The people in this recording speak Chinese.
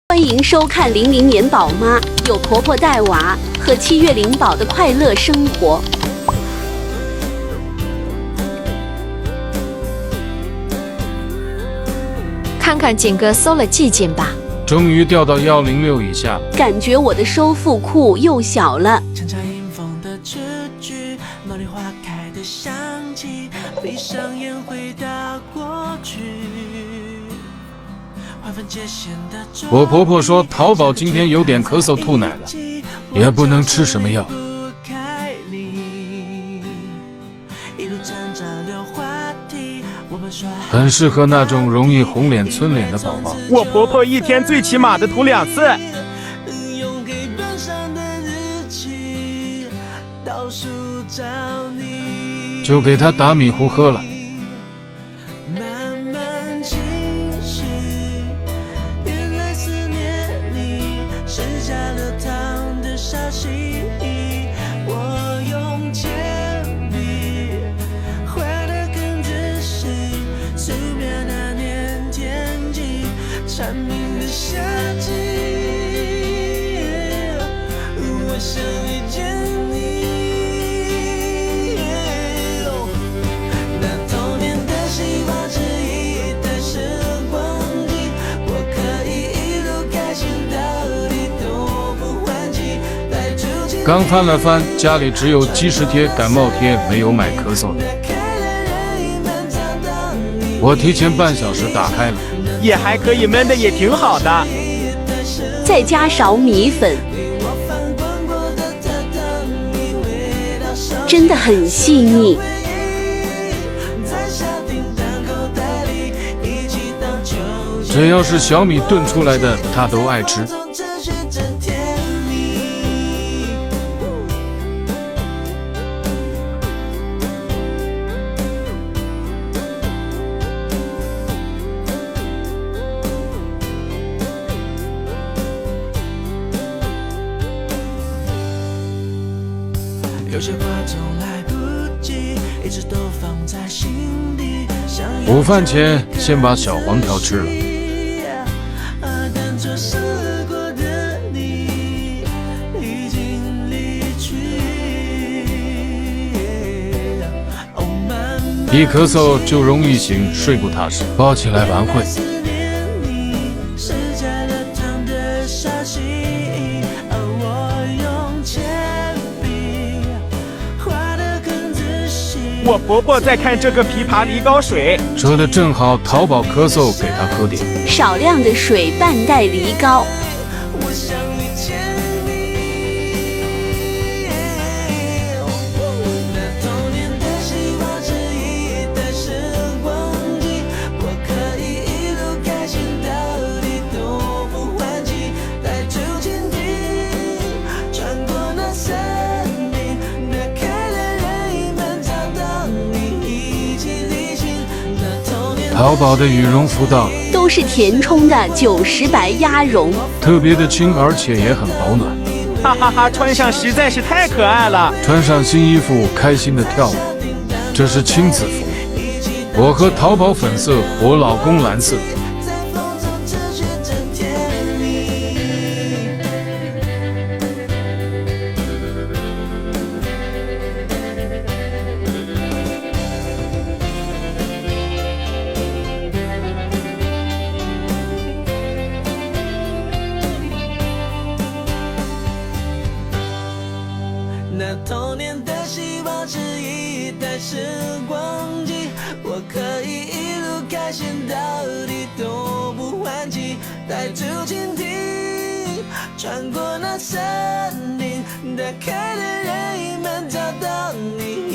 欢迎收看00年宝妈，有婆婆带娃和7月领宝的快乐生活。看看景哥搜了季检吧，终于掉到106以下，感觉我的收腹库又小了。常常迎风的雏菊，茉莉花开的香气，闭上眼回到过去。我婆婆说淘宝今天有点咳嗽吐奶了，也不能吃什么药。很适合那种容易红脸皴脸的宝宝。我婆婆一天最起码的涂2次。就给她打米糊喝了。蝉鸣的夏季，我想遇见你。那童年的希望之一的时光机，我可以一路开心到底都不还击。刚翻了翻，家里只有即时贴、感冒贴，没有买咳嗽的。我提前半小时打开了。也还可以，焖的也挺好的。再加勺米粉，真的很细腻。只要是小米炖出来的，她都爱吃。有些话总来不及，一直都放在心底。午饭前先把小黄条吃了。一咳嗽就容易醒，睡不踏实，抱起来玩会。我婆婆在看这个枇杷梨膏水，折的正好，淘宝咳嗽给她喝点。少量的水半袋梨膏。淘宝的羽绒服到了，都是填充的90白鸭绒，特别的轻，而且也很保暖。哈哈哈，穿上实在是太可爱了。穿上新衣服，开心的跳舞。这是亲子服，我和淘宝粉色，我老公蓝色。那童年的希望之一的时光机，我可以一路开心到底都不还击。带着蜻蜓，穿过那森林，打开的任意门找到你。